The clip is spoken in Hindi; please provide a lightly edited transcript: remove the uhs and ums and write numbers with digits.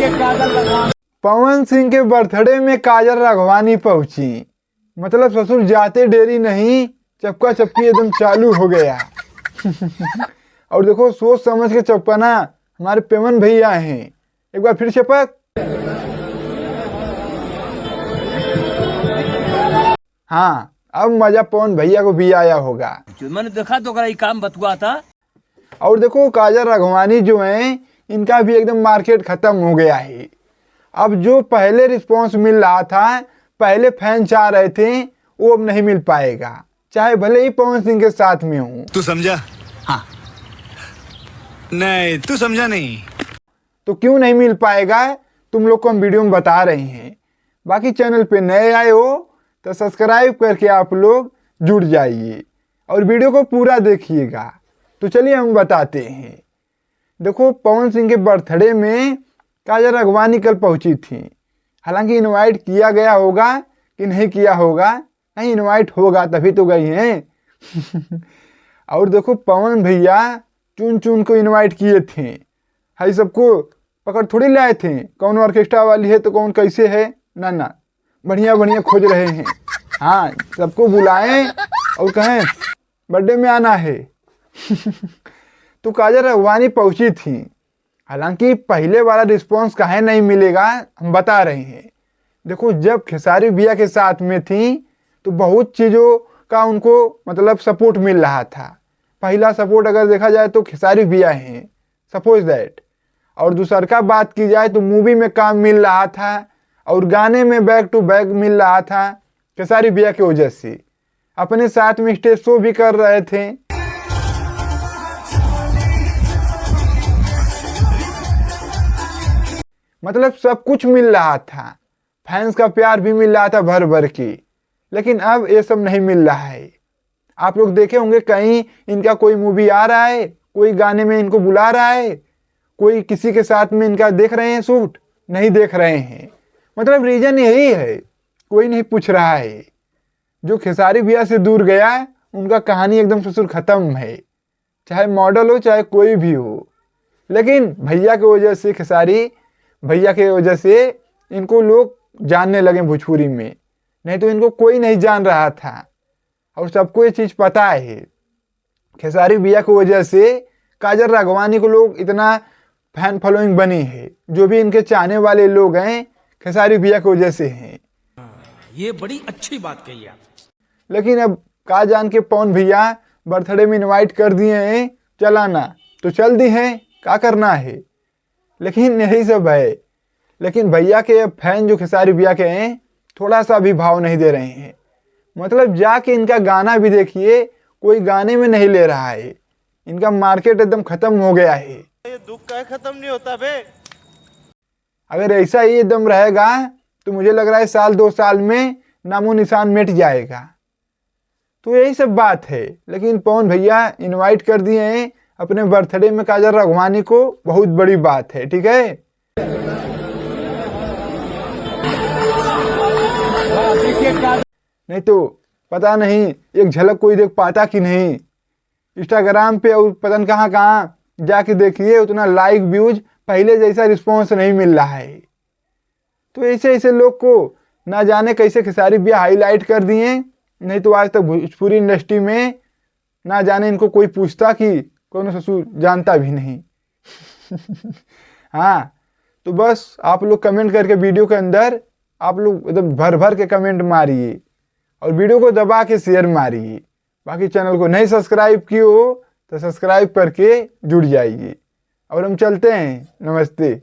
पवन सिंह के बर्थडे में काजल राघवानी पहुंची, मतलब ससुर जाते देरी नहीं, चपका चपकी एकदम चालू हो गया। और देखो सोच समझ के चपकाना, हमारे पेमन भैया हैं। एक बार फिर चपक। हाँ, अब मजा पवन भैया को भी आया होगा। मैंने देखा तो काम बतुआ था। और देखो काजल राघवानी जो हैं, इनका भी एकदम मार्केट खत्म हो गया है। अब जो पहले रिस्पांस मिल रहा था, पहले फैन चाह रहे थे, वो अब नहीं मिल पाएगा, चाहे भले ही पवन सिंह के साथ में हूँ। तू समझा? हाँ। नहीं, तू समझा नहीं। तो क्यों नहीं मिल पाएगा, तुम लोग को हम वीडियो में बता रहे हैं। बाकी चैनल पे नए आए हो तो सब्सक्राइब करके आप लोग जुड़ जाइए और वीडियो को पूरा देखिएगा। तो चलिए हम बताते हैं। देखो पवन सिंह के बर्थडे में काजल राघवानी कल पहुंची थी। हालांकि इनवाइट किया गया होगा कि नहीं किया होगा, नहीं इनवाइट होगा तभी तो गई हैं। और देखो पवन भैया चुन चुन को इनवाइट किए थे। हाई सबको पकड़ थोड़ी लाए थे, कौन ऑर्केस्ट्रा वाली है तो कौन कैसे है, ना ना, बढ़िया बढ़िया खोज रहे हैं। हाँ, सबको बुलाएं और कहें बर्थडे में आना है। तो काजल राघवानी पहुंची थी। हालांकि पहले वाला रिस्पांस काहे नहीं मिलेगा, हम बता रहे हैं। देखो जब खेसारी भैया के साथ में थी तो बहुत चीज़ों का उनको मतलब सपोर्ट मिल रहा था। पहला सपोर्ट अगर देखा जाए तो खेसारी भैया हैं, सपोज दैट। और दूसर का बात की जाए तो मूवी में काम मिल रहा था और गाने में बैक टू बैक मिल रहा था खेसारी भैया की वजह से। अपने साथ में स्टेज शो भी कर रहे थे। मतलब सब कुछ मिल रहा था, फैंस का प्यार भी मिल रहा था भर भर के। लेकिन अब ये सब नहीं मिल रहा है। आप लोग देखे होंगे कहीं इनका कोई मूवी आ रहा है, कोई गाने में इनको बुला रहा है, कोई किसी के साथ में इनका देख रहे हैं शूट, नहीं देख रहे हैं। मतलब रीजन यही है, कोई नहीं पूछ रहा है। जो खेसारी भैया से दूर गया उनका कहानी एकदम ससुर खत्म है, चाहे मॉडल हो चाहे कोई भी हो। लेकिन भैया की वजह से, खेसारी भैया के वजह से इनको लोग जानने लगे भोजपुरी में, नहीं तो इनको कोई नहीं जान रहा था। और सबको ये चीज़ पता है, खेसारी भैया की वजह से काजल राघवानी को लोग इतना फैन फॉलोइंग बनी है। जो भी इनके चाहने वाले लोग हैं खेसारी भैया की वजह से हैं। ये बड़ी अच्छी बात कही आप। लेकिन अब का जान के पवन भैया बर्थडे में इनवाइट कर दिए हैं, चलाना तो चल दी हैं, क्या करना है। लेकिन यही सब है। लेकिन भैया के फैन जो खेसारी भैया के हैं थोड़ा सा भी भाव नहीं दे रहे हैं। मतलब जाके इनका गाना भी देखिए, कोई गाने में नहीं ले रहा है। इनका मार्केट एकदम खत्म हो गया है। ये दुख का खत्म नहीं होता बे। अगर ऐसा ही एकदम रहेगा तो मुझे लग रहा है साल 2 साल में नामो निशान मिट जाएगा। तो यही सब बात है। लेकिन पवन भैया इनवाइट कर दिए हैं अपने बर्थडे में काजल राघवानी को, बहुत बड़ी बात है। ठीक है, नहीं तो पता नहीं एक झलक कोई देख पाता कि नहीं। इंस्टाग्राम पे और पता नहीं कहाँ कहाँ जाके देखिए, उतना लाइक व्यूज पहले जैसा रिस्पॉन्स नहीं मिल रहा है। तो ऐसे ऐसे लोग को ना जाने कैसे खेसारी भैया हाईलाइट कर दिए, नहीं तो आज तक भोजपुरी इंडस्ट्री में ना जाने इनको कोई पूछता कि कौन ससुर जानता भी नहीं। हाँ, तो बस आप लोग कमेंट करके वीडियो के अंदर आप लोग एकदम भर भर के कमेंट मारिए और वीडियो को दबा के शेयर मारिए। बाकी चैनल को नहीं सब्सक्राइब किए हो तो सब्सक्राइब करके जुड़ जाइए। और हम चलते हैं, नमस्ते।